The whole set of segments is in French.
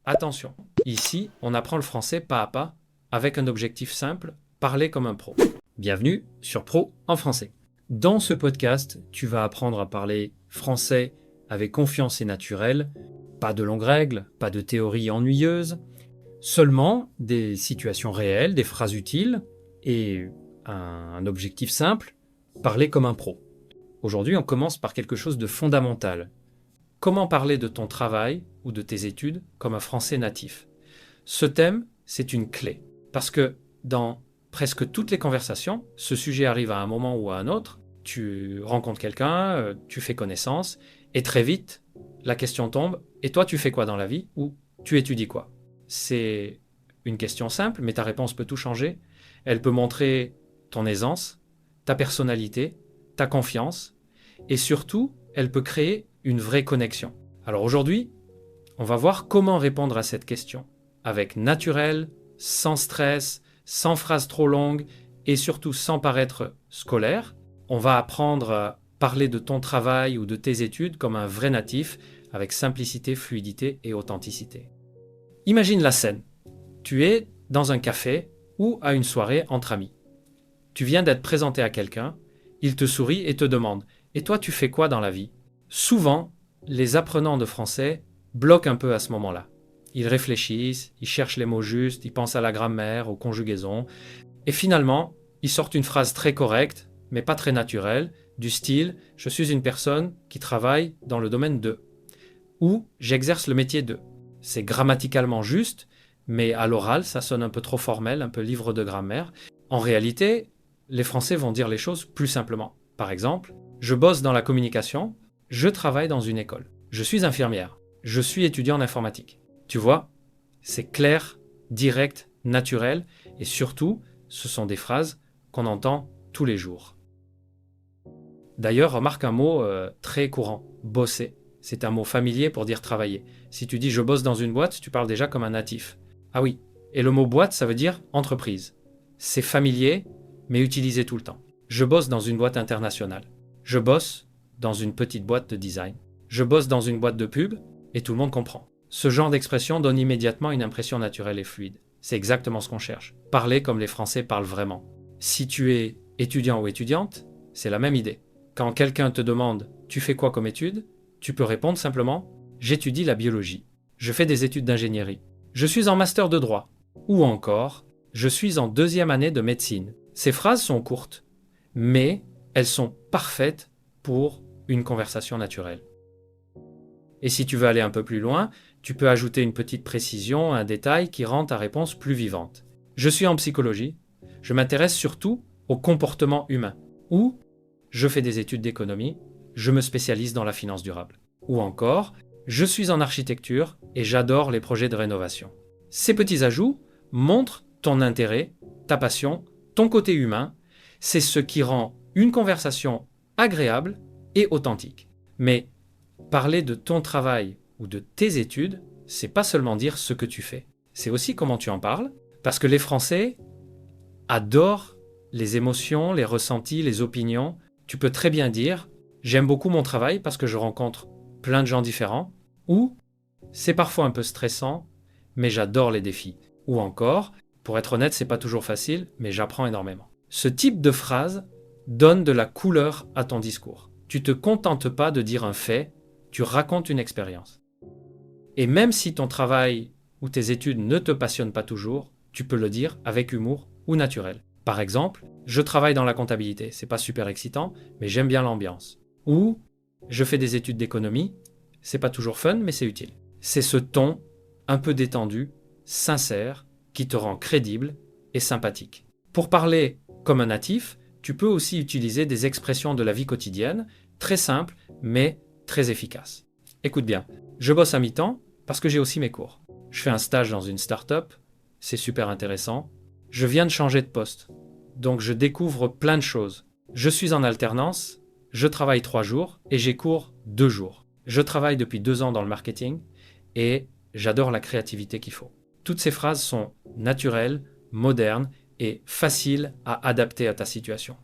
Attention, ici, on apprend le français pas à pas, avec un objectif simple, parler comme un pro. Bienvenue sur Pro en français. Dans ce podcast, tu vas apprendre à parler français avec confiance et naturel, pas de longues règles, pas de théories ennuyeuses, seulement des situations réelles, des phrases utiles et un objectif simple, parler comme un pro. Aujourd'hui, on commence par quelque chose de fondamental. Comment parler de ton travail ou de tes études comme un français natif? Ce thème, c'est une clé. Parce que dans presque toutes les conversations, ce sujet arrive à un moment ou à un autre. Tu rencontres quelqu'un, tu fais connaissance, et très vite, la question tombe, et toi, tu fais quoi dans la vie? Ou tu étudies quoi? C'est une question simple, mais ta réponse peut tout changer. Elle peut montrer ton aisance, ta personnalité, ta confiance, et surtout, elle peut créer une vraie connexion. Alors aujourd'hui, on va voir comment répondre à cette question, avec naturel, sans stress, sans phrases trop longues et surtout sans paraître scolaire. On va apprendre à parler de ton travail ou de tes études comme un vrai natif, avec simplicité, fluidité et authenticité. Imagine la scène. Tu es dans un café ou à une soirée entre amis. Tu viens d'être présenté à quelqu'un, il te sourit et te demande « Et toi, tu fais quoi dans la vie ?» Souvent, les apprenants de français bloquent un peu à ce moment-là. Ils réfléchissent, ils cherchent les mots justes, ils pensent à la grammaire, aux conjugaisons, et finalement, ils sortent une phrase très correcte, mais pas très naturelle, du style « Je suis une personne qui travaille dans le domaine de » ou « J'exerce le métier de ». C'est grammaticalement juste, mais à l'oral, ça sonne un peu trop formel, un peu livre de grammaire. En réalité, les Français vont dire les choses plus simplement. Par exemple, je bosse dans la communication, je travaille dans une école. Je suis infirmière, je suis étudiant en informatique. Tu vois, c'est clair, direct, naturel, et surtout, ce sont des phrases qu'on entend tous les jours. D'ailleurs, remarque un mot très courant, bosser. C'est un mot familier pour dire travailler. Si tu dis je bosse dans une boîte, tu parles déjà comme un natif. Ah oui, et le mot boîte, ça veut dire entreprise. C'est familier, mais utilisé tout le temps. Je bosse dans une boîte internationale. Je bosse dans une petite boîte de design. Je bosse dans une boîte de pub, et tout le monde comprend. Ce genre d'expression donne immédiatement une impression naturelle et fluide. C'est exactement ce qu'on cherche. Parler comme les Français parlent vraiment. Si tu es étudiant ou étudiante, c'est la même idée. Quand quelqu'un te demande « Tu fais quoi comme études ?» tu peux répondre simplement « J'étudie la biologie. Je fais des études d'ingénierie. Je suis en master de droit. » Ou encore « Je suis en 2e année de médecine. » Ces phrases sont courtes, mais elles sont parfaites pour une conversation naturelle. Et si tu veux aller un peu plus loin, tu peux ajouter une petite précision, un détail qui rend ta réponse plus vivante. Je suis en psychologie. Je m'intéresse surtout au comportement humain. Ou je fais des études d'économie. Je me spécialise dans la finance durable. Ou encore, je suis en architecture et j'adore les projets de rénovation. Ces petits ajouts montrent ton intérêt, ta passion, ton côté humain. C'est ce qui rend une conversation agréable et authentique. Mais parler de ton travail ou de tes études, c'est pas seulement dire ce que tu fais. C'est aussi comment tu en parles, parce que les Français adorent les émotions, les ressentis, les opinions. Tu peux très bien dire « J'aime beaucoup mon travail parce que je rencontre plein de gens différents » ou « C'est parfois un peu stressant, mais j'adore les défis » ou encore « Pour être honnête, c'est pas toujours facile, mais j'apprends énormément ». Ce type de phrase donne de la couleur à ton discours. Tu te contentes pas de dire un fait, tu racontes une expérience. Et même si ton travail ou tes études ne te passionnent pas toujours, tu peux le dire avec humour ou naturel. Par exemple, je travaille dans la comptabilité, c'est pas super excitant, mais j'aime bien l'ambiance. Ou je fais des études d'économie, c'est pas toujours fun, mais c'est utile. C'est ce ton un peu détendu, sincère, qui te rend crédible et sympathique. Pour parler comme un natif, tu peux aussi utiliser des expressions de la vie quotidienne, très simples, mais très efficaces. Écoute bien, je bosse à mi-temps parce que j'ai aussi mes cours. Je fais un stage dans une start-up, c'est super intéressant. Je viens de changer de poste, donc je découvre plein de choses. Je suis en alternance, je travaille 3 jours et j'ai cours 2 jours. Je travaille depuis 2 ans dans le marketing et j'adore la créativité qu'il faut. Toutes ces phrases sont naturelles, modernes et faciles à adapter à ta situation.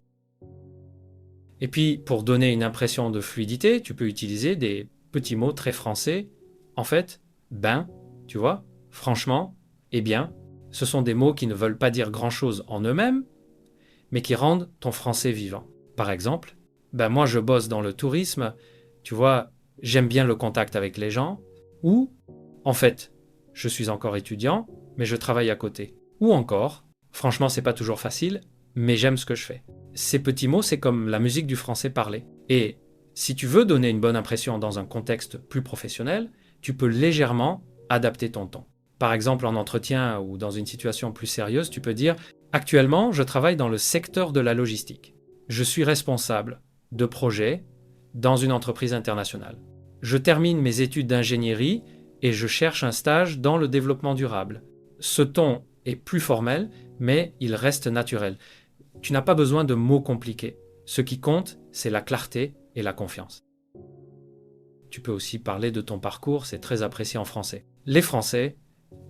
Et puis, pour donner une impression de fluidité, tu peux utiliser des petits mots très français. En fait, ben, tu vois, franchement, eh bien, ce sont des mots qui ne veulent pas dire grand-chose en eux-mêmes, mais qui rendent ton français vivant. Par exemple, moi je bosse dans le tourisme, tu vois, j'aime bien le contact avec les gens, ou, en fait, je suis encore étudiant, mais je travaille à côté. Ou encore, franchement c'est pas toujours facile, mais j'aime ce que je fais. Ces petits mots, c'est comme la musique du français parlé. Et si tu veux donner une bonne impression dans un contexte plus professionnel, tu peux légèrement adapter ton ton. Par exemple, en entretien ou dans une situation plus sérieuse, tu peux dire « Actuellement, je travaille dans le secteur de la logistique. Je suis responsable de projets dans une entreprise internationale. Je termine mes études d'ingénierie et je cherche un stage dans le développement durable. » Ce ton est plus formel, mais il reste naturel. Tu n'as pas besoin de mots compliqués. Ce qui compte, c'est la clarté et la confiance. Tu peux aussi parler de ton parcours, c'est très apprécié en français. Les Français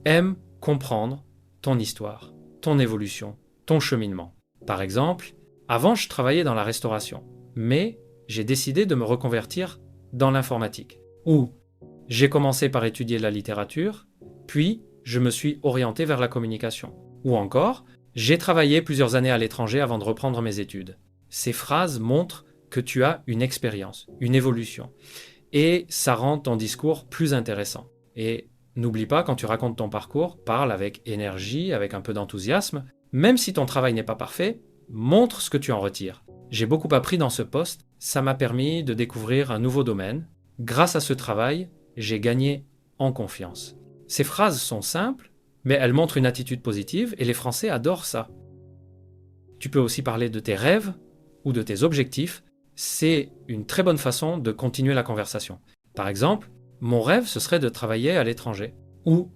aiment comprendre ton histoire, ton évolution, ton cheminement. Par exemple, avant je travaillais dans la restauration, mais j'ai décidé de me reconvertir dans l'informatique. Ou j'ai commencé par étudier la littérature, puis je me suis orienté vers la communication. Ou encore, j'ai travaillé plusieurs années à l'étranger avant de reprendre mes études. Ces phrases montrent que tu as une expérience, une évolution. Et ça rend ton discours plus intéressant. Et n'oublie pas, quand tu racontes ton parcours, parle avec énergie, avec un peu d'enthousiasme. Même si ton travail n'est pas parfait, montre ce que tu en retires. J'ai beaucoup appris dans ce poste, ça m'a permis de découvrir un nouveau domaine. Grâce à ce travail, j'ai gagné en confiance. Ces phrases sont simples, mais elles montrent une attitude positive et les Français adorent ça. Tu peux aussi parler de tes rêves ou de tes objectifs. C'est une très bonne façon de continuer la conversation. Par exemple, mon rêve, ce serait de travailler à l'étranger. Ou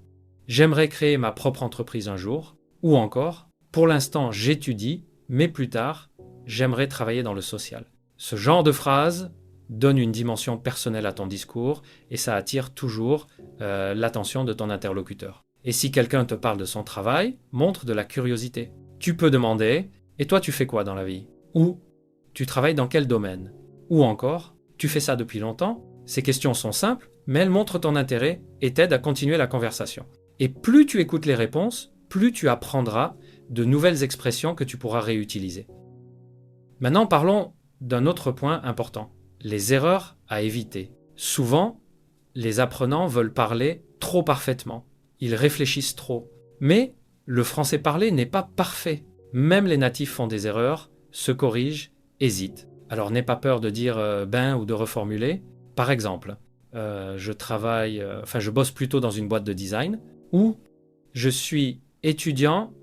j'aimerais créer ma propre entreprise un jour. Ou encore, pour l'instant, j'étudie, mais plus tard, j'aimerais travailler dans le social. Ce genre de phrase donne une dimension personnelle à ton discours et ça attire toujours l'attention de ton interlocuteur. Et si quelqu'un te parle de son travail, montre de la curiosité. Tu peux demander « Et toi, tu fais quoi dans la vie ?» Ou « Tu travailles dans quel domaine ?» Ou encore « Tu fais ça depuis longtemps ?» Ces questions sont simples, mais elles montrent ton intérêt et t'aident à continuer la conversation. Et plus tu écoutes les réponses, plus tu apprendras de nouvelles expressions que tu pourras réutiliser. Maintenant, parlons d'un autre point important, les erreurs à éviter. Souvent, les apprenants veulent parler trop parfaitement. Ils réfléchissent trop. Mais le français parlé n'est pas parfait. Même les natifs font des erreurs, se corrigent, hésitent. Alors n'aie pas peur de dire ben ou de reformuler. Par exemple, je bosse plutôt dans une boîte de design ou je suis étudiant,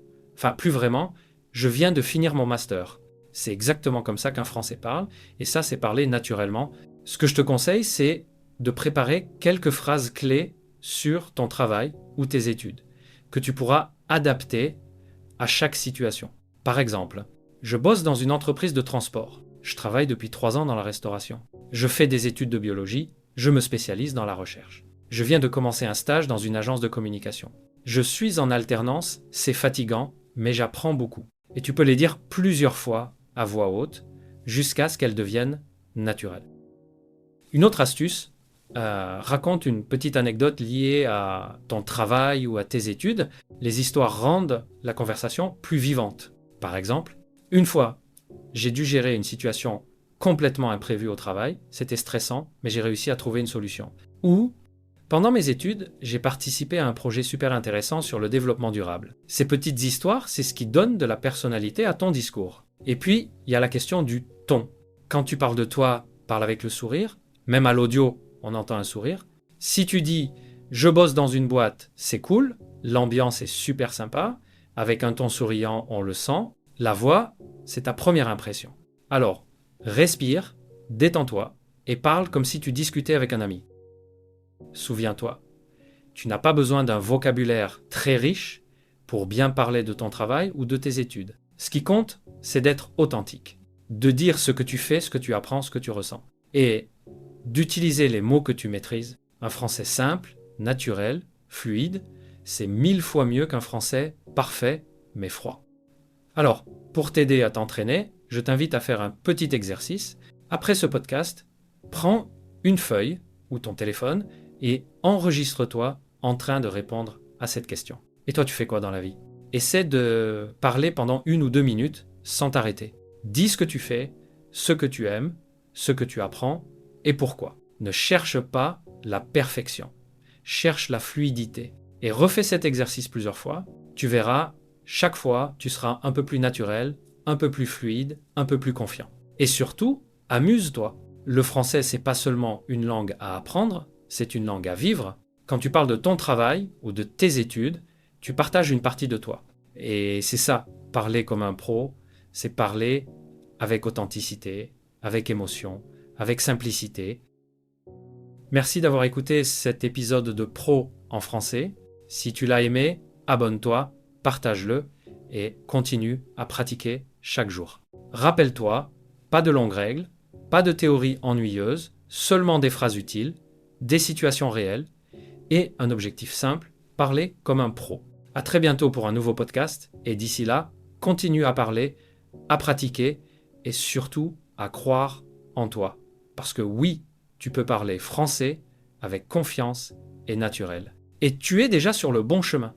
plus vraiment, je viens de finir mon master. C'est exactement comme ça qu'un Français parle, et ça, c'est parler naturellement. Ce que je te conseille, c'est de préparer quelques phrases clés sur ton travail ou tes études, que tu pourras adapter à chaque situation. Par exemple, je bosse dans une entreprise de transport. Je travaille depuis 3 ans dans la restauration. Je fais des études de biologie, je me spécialise dans la recherche. Je viens de commencer un stage dans une agence de communication. Je suis en alternance, c'est fatigant, mais j'apprends beaucoup. Et tu peux les dire plusieurs fois à voix haute, jusqu'à ce qu'elles deviennent naturelles. Une autre astuce, raconte une petite anecdote liée à ton travail ou à tes études. Les histoires rendent la conversation plus vivante. Par exemple, une fois, j'ai dû gérer une situation complètement imprévue au travail. C'était stressant, mais j'ai réussi à trouver une solution. Ou, pendant mes études, j'ai participé à un projet super intéressant sur le développement durable. Ces petites histoires, c'est ce qui donne de la personnalité à ton discours. Et puis, il y a la question du ton. Quand tu parles de toi, parle avec le sourire. Même à l'audio, on entend un sourire. Si tu dis « je bosse dans une boîte, c'est cool », l'ambiance est super sympa, avec un ton souriant, on le sent. La voix, c'est ta première impression. Alors, respire, détends-toi et parle comme si tu discutais avec un ami. Souviens-toi, tu n'as pas besoin d'un vocabulaire très riche pour bien parler de ton travail ou de tes études. Ce qui compte, c'est d'être authentique, de dire ce que tu fais, ce que tu apprends, ce que tu ressens. Et d'utiliser les mots que tu maîtrises. Un français simple, naturel, fluide, c'est 1000 fois mieux qu'un français parfait mais froid. Alors, pour t'aider à t'entraîner, je t'invite à faire un petit exercice. Après ce podcast, prends une feuille ou ton téléphone et enregistre-toi en train de répondre à cette question. Et toi, tu fais quoi dans la vie? Essaie de parler pendant 1 ou 2 minutes sans t'arrêter. Dis ce que tu fais, ce que tu aimes, ce que tu apprends et pourquoi. Ne cherche pas la perfection. Cherche la fluidité. Et refais cet exercice plusieurs fois. Tu verras, chaque fois, tu seras un peu plus naturel, un peu plus fluide, un peu plus confiant. Et surtout, amuse-toi. Le français, c'est pas seulement une langue à apprendre, c'est une langue à vivre. Quand tu parles de ton travail ou de tes études, tu partages une partie de toi. Et c'est ça, parler comme un pro, c'est parler avec authenticité, avec émotion, avec simplicité. Merci d'avoir écouté cet épisode de Pro en français. Si tu l'as aimé, abonne-toi, partage-le et continue à pratiquer chaque jour. Rappelle-toi, pas de longues règles, pas de théories ennuyeuses, seulement des phrases utiles, des situations réelles et un objectif simple, parler comme un pro. À très bientôt pour un nouveau podcast et d'ici là, continue à parler, à pratiquer et surtout à croire en toi. Parce que oui, tu peux parler français avec confiance et naturel. Et tu es déjà sur le bon chemin.